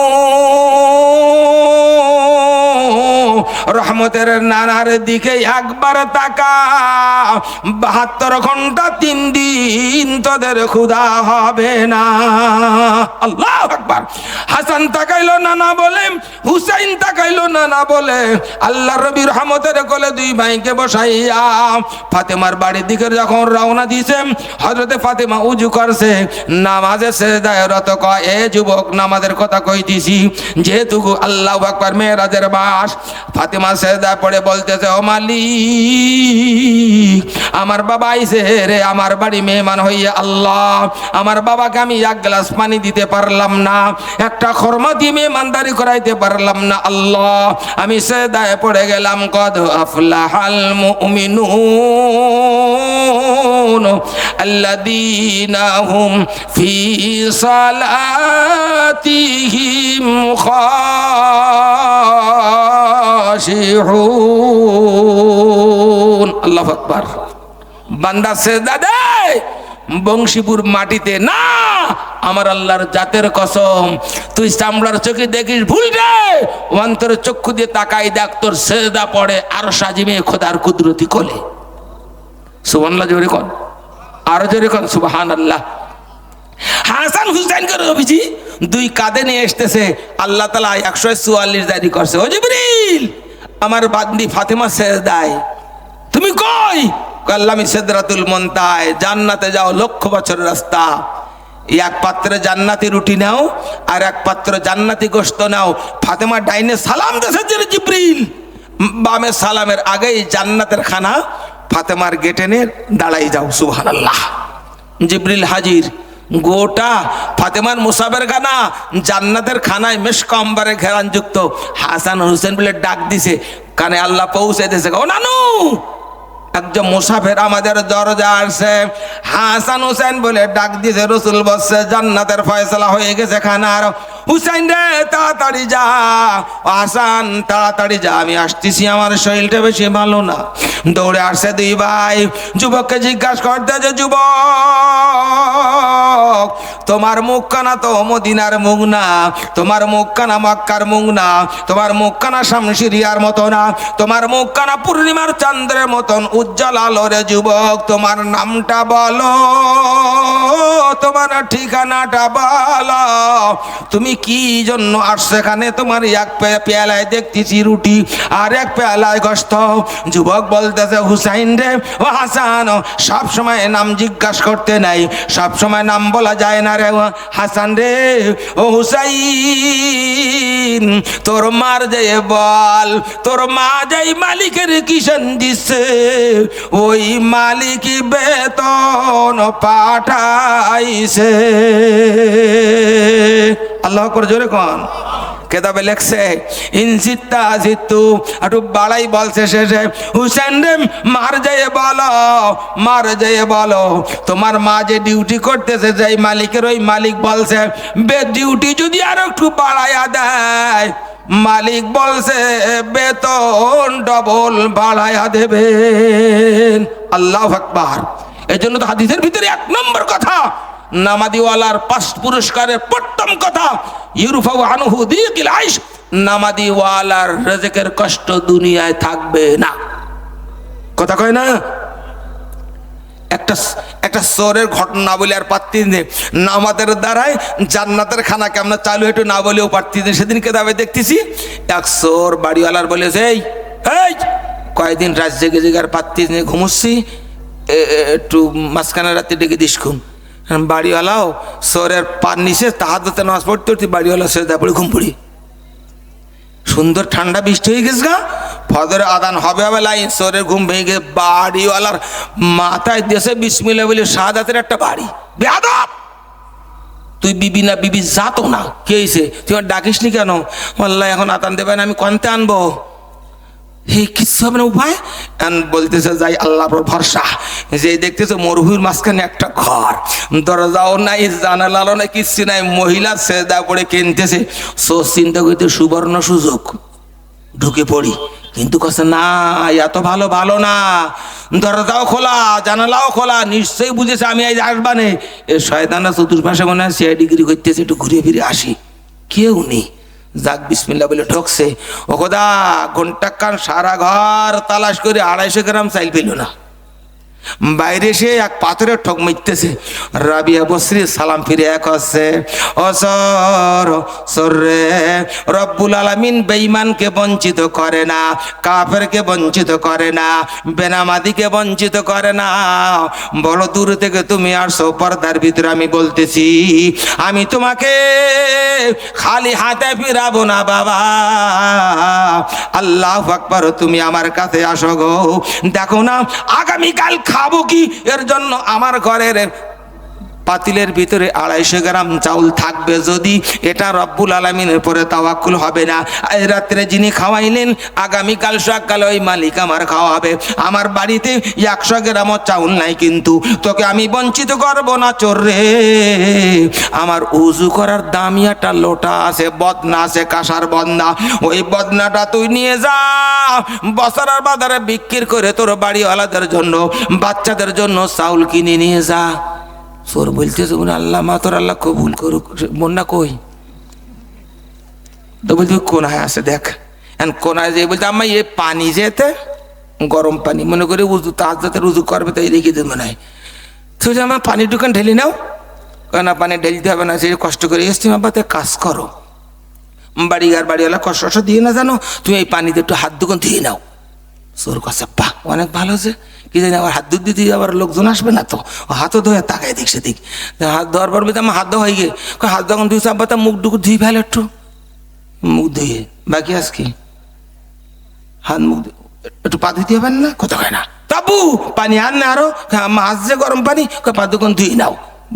রহমতের নানার দিকে একবার তাকা, 72 ঘন্টা 3 দিন তোদের ক্ষুধা হবে না। আল্লাহু আকবার। হাসান তাকাইলো নানা বলে, হুসাইন তাকাইলো নানা বলে। আল্লাহ নবী রহমতের কোলে 2 ভাইকে বসাইয়া ফাতেমার বাড়ির দিকে যখন রওনা দিয়েছে, হযরতে ফাতেমা উজু করছে, নামাজে সিজদায় রত। কয়, এ যুবক নামাজের কথা কইতিছি, যেহেতু আল্লাহু আকবার মেরাজের মাস। ফাতেমা সিজদায় পড়ে বলতেছে, ও মালিক আমার বাবা আইছে রে আমার বাড়ি মেহমান হইয়া, আল্লাহ আমার বাবাকে আমি 1 গ্লাস পানি দিতে পারলাম না, একটা খরমা দিয়ে মেহমানদারি করাইতে পারলাম না, আল্লাহ আমি সিজদায় পড়ে গেলাম। কদ আফলাহাল মুমিনুন আল্লাযীনা হুম ফি সালাতিহিম খাশিউন। আল্লাহু আকবার। বান্দা সিজদা দেয় বংশীপুর মাটিতে না, আমার আল্লাহর জাতের কসম, তুই চামড়ার চোখে দেখিস ভুল রে, অন্তরের চক্ষু দিয়ে তাকাই দেখ, তোর সিজদা পড়ে আর সাজিমে খোদার কুদরতি কোলে। সুবহানাল্লাহ জোরে কোন, আরো জোরে কোন সুবহানাল্লাহ। হাসান হুসাইনকে নবীজি 2 কাঁধে নিয়ে আসতেছে, আল্লাহ তাআলা 144 জারি করছে, ও জিবরিল আমার বান্দি ফাতেমা সিজদায়, তুমি কই? আল্লাহ আমি সিদরাতুল মুনতাহায়, জান্নাতে যাও 1,00,000 বছরের রাস্তা, 1 পাত্রে জান্নাতি রুটি নাও আর 1 পাত্র জান্নাতি গোশত নাও। ফাতেমা ডাইনে সালাম দেছে জিবরিল, বামে সালামের আগেই জান্নাতের খানা ফাতেমার গেটে নিয়ে দাঁড়াই যাও। সুবহানাল্লাহ। জিবরিল হাজির, গোটা ফাতেমার মুসাবের খানা জান্নাতের খানায় মেশক আম্বারে ঘেরান যুক্ত। হাসান হুসেন বলে ডাক দিছে, কানে আল্লাহ পৌঁছে দিয়েছে, ও নানু একজন মুসাফির আমাদের দরজা আসছে। হাসান হুসেন বলে ডাক দিয়েছে, রসুল বলছে জান্নাতের ফয়সালা হয়ে গেছে খানার। হুসাইন রে তাড়াতাড়ি যা, হাসান তাড়াতাড়ি যা, আমি আসতেছি, আমার শরীরটা বেশি ভালো না। দৌড়ে আসছে 2 ভাই, যুবককে জিজ্ঞাসা করতে যে, যুবক তোমার মুখখানা তো মদিনার মুখ না, তোমার মুখখানা মক্কার মুখ না, তোমার মুখখানা শামশিরিয়ার মতো না, তোমার মুখখানা পূর্ণিমার চাঁদের মতন উজ্জ্বল আলো রে যুবক, তোমার নামটা বলো, তোমার ঠিকানাটা বলো, তুমি তুমি কি জন্য আসছো এখানে? তোমার এক পেয়ালায় দেখতেছি রুটি আর এক পেয়ালায় গোশত। যুবক বলতেছে, হুসাইন রে ও হাসান, সব সময় নাম জিজ্ঞাসা করতে নাই, সব সময় নাম বলা যায় না রে হাসান রে ও হুসাইন, তোর মার যে বল, তোর মা যাই মালিকের কিষান দিচ্ছে, ওই মালিক বেতন পাঠাইছে। আল্লাহ করে জোরে কোন কেতাবে লেখছে, ইনসিত্তা জিতু একটু বাড়াই বলছে শেষে, হুসেন রে মার যেয়ে বলো, মার যেয়ে বলো তোমার মা যে ডিউটি করতেছে যাই মালিকের, ওই মালিক বলছে বে ডিউটি যদি আর একটু বাড়াইয়া দেয়, মালিক বলছে বেতন ডবল বাড়াইয়া দেবেন। আল্লাহু আকবার। এই জন্য তো হাদিসের ভিতরে 1 নম্বর কথা, নামাদিওয়ালার 5 পুরস্কারের প্রথম কথা, ইউরফাউ আনহু দিকিল আইশ, নামাদিওয়ালার রিজকের কষ্ট দুনিয়ায় থাকবে না। কথা কয় না? একটা চোরের ঘটনা বলে আর পারতি নেই, নামাজের দ্বারাই জান্নাতের খানা কেমন চালু একটু না বলেও পারতি নেই। সেদিনকে দাবে দেখতেছি এক চোর বাড়িওয়ালার বলেছে, এই এই কয়েকদিন রাত জেগে জেগে আর পারতি নেই, ঘুমোচ্ছি, একটু মাঝখানে রাতে ডেকে দিস ঘুম। বাড়িওয়ালাও চোরের পার নিচে তাহাজ্জুদে নামাজ পড়তে পড়তে বাড়িওয়ালা সেজদা পড়ে ঘুম পড়ি। সুন্দর ঠান্ডা বৃষ্টি হয়ে গেছে গা, ফজরের আদান হবে লাইন, চোরের ঘুম ভেঙে গিয়ে বাড়িওয়ালার মাথায় দিয়েছে বিসমিল্লাহ বলে শাহাদাতের একটা বাড়ি। বেয়াদব, তুই বিবি না বিবি যাতো না, কে হয়েছে তুই আমার ডাকিস নি কেন? আল্লাহ এখন আদান দেবেন, আমি কনতে আনবো, এই কিচ্ছু হবে না উপায়। বলতেছে যাই আল্লাহর ভরসা, যে দেখতেছে মরুভূমির মাঝখানে একটা ঘর, দরজাও নাই জানালাও নাই কিচ্ছু নাই, মহিলা সেজদা পড়ে কিনতেছে। সোচ চিন্তা করতে সুবর্ণ সুযোগ, ঢুকে পড়ি। কিন্তু কাছে না, এত ভালো ভালো না, দরজাও খোলা জানালাও খোলা, নিশ্চয়ই বুঝেছে আমি আজ আসবানে। এ শয়তানা চতুর্পাশে মনে হয় সিআই ডিগ্রি করতেছে, একটু ঘুরে ফিরে আসি, কেউ নেই। যাক বিসমিল্লাহ বলে ঢোকছে, ও খোদা ঘন্টা কান সারা ঘর তালাশ করে 250 গ্রাম চাইল পেল না। বাইরে সে এক পাথরের ঠক মিটতেছে। রাবিয়া বসরি সালাম ফিরে এক হচ্ছে, ও সর সর রে, রব্বুল আলামিন বেঈমানকে বঞ্চিত করে না, কাফেরকে বঞ্চিত করে না, বেনামাদিকে বঞ্চিত করে না। বড় দূর থেকে তুমি আসছো পর্দার ভিতরে, আমি বলতেছি আমি তোমাকে খালি হাতে ফিরাবো না বাবা। আল্লাহু আকবার, তুমি আমার কাছে আসো গো। দেখো না আগামীকাল খাবো কি, এর জন্য আমার ঘরের পাতিলের ভিতরে 250 গ্রাম চাউল থাকবে। যদি এটা রব্বুল আলামিনের পরে তাওয়াক্কুল হবে না। এই রাত্রে যিনি খাওয়াইলেন আগামীকাল সকালে ওই মালিক আমার খাওয়াবে। আমার বাড়িতে 100 গ্রামও চাউল নাই, কিন্তু তোকে আমি বঞ্চিত করব না চোর রে। আমার উজু করার দামি একটা লোটা আছে, বদনা আছে, কাঁসার বদনা, ওই বদনাটা তুই নিয়ে যা, বছরের বাজারে বিক্রি করে তোর বাড়িওয়ালাদের জন্য বাচ্চাদের জন্য চাউল কিনে নিয়ে যা। চোর বলতেছে আল্লাহ মা তোর আল্লাহ কবুল করুক। মন্না কই? তো বলতে কোনায় আছে দেখ। কোনায় যে বলতে আম্মা এ পানি যেতে গরম পানি মনে করে উজু তাহাজ্জুদের উজু করবে, তাই রেখে দেবে মনে হয়। তো আমার পানির দোকান ঢেলে নাও, না পানি ঢেলতে হবে না, সেই কষ্ট করে এসছি বাবাতে কাজ করো। বাড়িওয়ালা কষ্ট দিয়ে না জানো, তুমি এই পানিতে একটু হাত দোকান ধুয়ে নাও। চোর কাছে পা অনেক ভালো আছে, কি জানি আবার হাত দিতে আবার লোকজন আসবে না তো, হাতও ধোয়া তাকায় দিক সেদিক। হাত ধোয়ার পর আমার হাত ধোয়া হয়ে গিয়ে হাত যখন ধুয়েছে আব্বা তা মুখ ডুকু ধুই ফেলে, একটু মুখ ধুয়ে বাকি আজ কি হাত মুখ একটু পা ধুতে হবে না, কথা হয় না তাবু পানি আন না আরো মাছ যে গরম পানি পা দোকান ধুয়ে নাও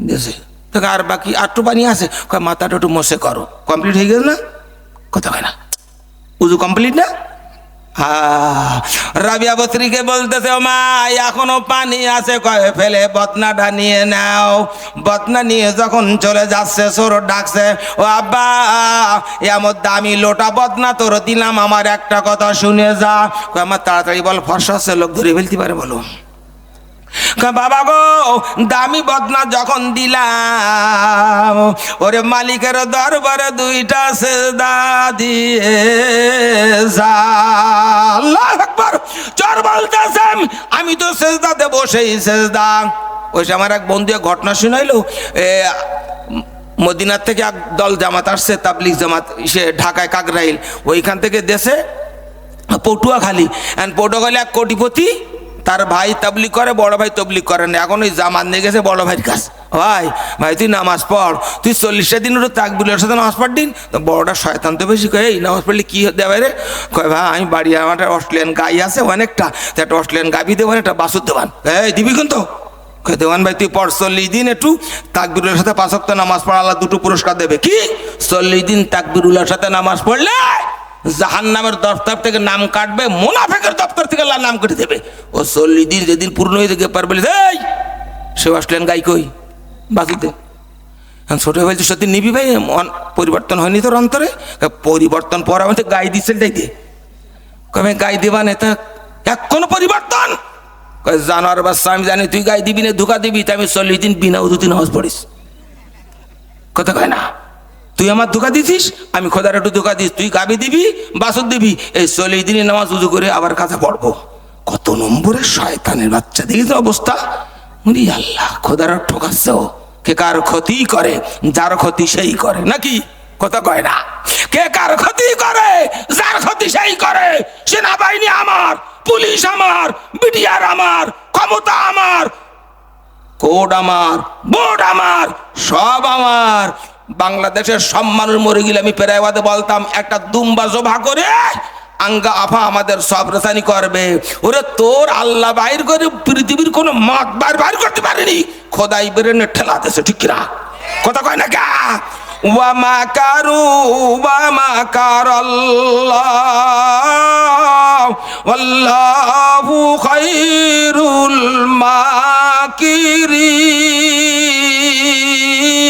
দিয়েছে। তোকে আর বাকি আটটু পানি আছে, মাথাটা একটু মশে করো, কমপ্লিট হয়ে গেল না, কথা হয় না, উজু কমপ্লিট না। রাবিয়া বসরিকে বলতেছে ও মা এখনো পানি আছে, কয়ে ফেলে বদনাটা নিয়ে নাও। বদনা নিয়ে যখন চলে যাচ্ছে চোর ডাকছে, ও আব্বা এমন দামি লোটা বদনা তোর দিলাম, আমার একটা কথা শুনে যা। আমার তাড়াতাড়ি বল, ফর্সা হচ্ছে লোক ধরে ফেলতে পারে বলো। বাবা গো দামি বদনা যখন দিলাম, ওরে মালিকের দরবারে 2টা সেজদা দিয়ে যা। আল্লাহু আকবার। চোর বলতেছে আমি তো সেজদাতে বসেই সেজদা। ওই আমার এক বন্ধু ঘটনা শুনাইলো, মদিনার থেকে এক দল জামাত আসছে, তাবলিগ জামাত, সে ঢাকায় কাকরাইল, ওইখান থেকে দেশে পটুয়াখালী। পটুয়াখালী এক কোটিপতি, তার ভাই তাবলিগ করে, বড় ভাই তবলিগ করে না। এখন ওই জামাত নিয়ে গেছে বড় ভাইয়ের কাছে, ভাই ভাই তুই নামাজ পড়, তুই 40টা দিন ওটা তাকবীরের সাথে নামাজ পড় দিন। তো বড়টা শয়তান তো বেশি, কয় এই নামাজ পড়লে কী দেবে রে? কয় ভাই আমি বাড়ি আমার একটা অস্ট্রেলিয়ান গাই আছে অনেকটা, তো একটা অস্ট্রেলিয়ান গাভি দেবেন, একটা বাছুর দেবান। এই দিবি কিন্তু দেওয়ান ভাই তুই পড় 40 দিন একটু তাকবীরের সাথে 5 ওয়াক্ত নামাজ পড়া, আল্লাহ 2টো পুরস্কার দেবে। কি 40 দিন তাকবীরুল্লাহর সাথে নামাজ পড়লে জাহান্নামের দফতর থেকে নাম কাটবে, মুনাফিকের দফতর থেকে আল্লাহ নাম কেটে দেবে। ও 40 দিন যেদিন পূর্ণ হয়ে যাবে পার বলে এই সে অস্ট্রেলিয়ান গাই কই বাজুতে ছোট বলছে সত্যি নিবি ভাই? পরিবর্তন হয়নি তোর অন্তরে? পরিবর্তন পর আমাদের গাই দিচ্ছে তাই দিয়ে কবে গাই দেবা নেতা এখনো পরিবর্তন? জানোয়ার বাচ্চা আমি জানি তুই গাই দিবি না, ধোকা দিবি, তাই আমি 40 দিন বিনা উদুতি নামাজ পড়িস। কথা কয় না, তুই আমার ধোকা দিছিস, আমি খোদার একটু ধোকা দিস, তুই গাবি দিবি বাসুর দিবি, এই 40 দিনে নামাজ উজু করে আবার কাছে পড়বো। কত নম্বরের শয়তানের বাচ্চা, দেখিস অবস্থা? আল্লাহ খোদার ঠকাচ্ছে, কে কার ক্ষতি করে? যার ক্ষতি সেই করে নাকি? কথা কয় না, কে কার ক্ষতি করে? যার ক্ষতি সেই করে। সেনাবাহিনী আমার, পুলিশ আমার, বিডিআর আমার, ক্ষমতা আমার, কোড আমার, বোর্ড আমার, সব আমার। বাংলাদেশের সব মানুষ মরে গেলে আমি পেরাইবাদে বলতাম একটা দুম্বা জোভা করে আঙ্গা আফা আমাদের সব রেসানি করবে। ওরে তোর আল্লাহ বাইর করে পৃথিবীর কোনো মত বাইর করতে পারেনি, খোদাই বেরেনে ঠেলা দিয়েছে, ঠিক কিনা? কথা কয় না কা? ওয়া মাকারু ওয়া মাকারাল্লাহ ওয়াল্লাহু খায়রুল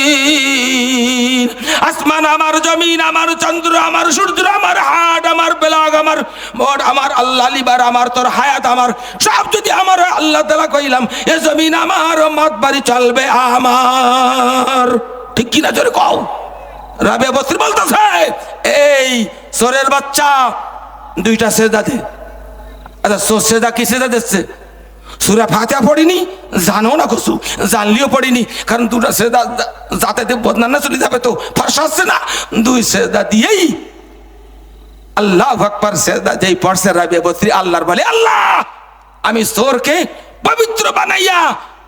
মাকিরিন। আসমান আমার, জমিন আমার, চন্দ্র আমার, সূর্য আমার, হাট আমার, বেলাগ আমার, মোট আমার, আল্লাহ লিবার আমার, তোর হায়াত আমার, সব যদি আমার আল্লাহ তাআলা কইলাম এ জমিন আমার, মত বাড়ি চলবে আমার, ঠিক কিনা জোরে কও? রাবিয়া বস্ত্রী বলতেছে এই সোরের বাচ্চা 2টা সেজদা দে। আচ্ছা সেজদা কি সেজদা দিচ্ছে? সূরা ফাতিহা পড়িনি, জানো না কিছু, জানলিও পড়িনি, কারণ 2টা সেজদা যাতে বদনাম না চলে যাবে তো ফাঁসা হচ্ছে না। 2 সেজদা দিয়েই আল্লাহু আকবার সেজদা যেই পড়ছে রাবিয়া বস্ত্রী আল্লাহর বলে আল্লাহ আমি সোরকে পবিত্র বানাইয়া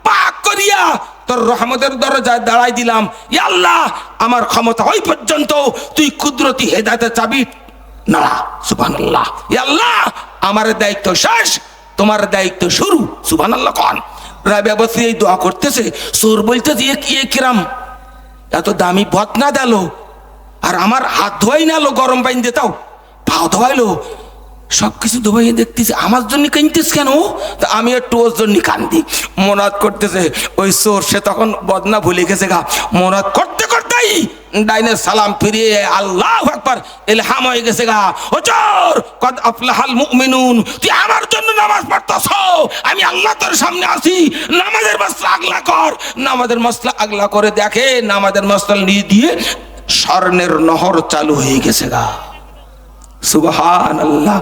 পাক করিয়া তোর রহমতের দরজায় দাঁড়াই দিলাম। ইয়া আল্লাহ আমার ক্ষমতা ওই পর্যন্ত, তুই কুদরতি হেদায়েতের চাবি নাড়া। সুবহানাল্লাহ। ইয়া আল্লাহ আমার দায়িত্ব শেষ, তোমার দায়িত্ব শুরু। সুবহানাল্লাহ। কোন রাবিয়া বস্রী এই দোয়া করতেছে, সুর বলতেছে এ কিরাম এত দামি বদনা দিল, আর আমার হাত ধোয়াই নালো, গরম পানি দিতাও, পা ধোয়াইলো, সবকিছু ধোয়াইয়ে দেখতেছে, আমার জন্য কাঁদতিস কেন? তা আমি একটু ওর জন্য কান্দি। মনাদ করতেছে ওই চোর, সে তখন বদনা ভুলে গেছে গা। মনাদ করতে করতেই ডাইনে সালাম ফিরিয়ে আল্লাহু আকবার ইলহাম হয়ে গেছে গা। ও চোর, কদ আফলাহাল মুমিনুন, তুই আমার জন্য নামাজ পড়তাছ, আমি আল্লাহ তোর সামনে আছি, নামাজের মাসলা আগলা কর। নামাজের মাসলা আগলা করে দেখে নামাজের মাসলা নিয়ে দিয়ে স্বর্ণের নহর চালু হয়ে গেছে গা। সুবহানাল্লাহ।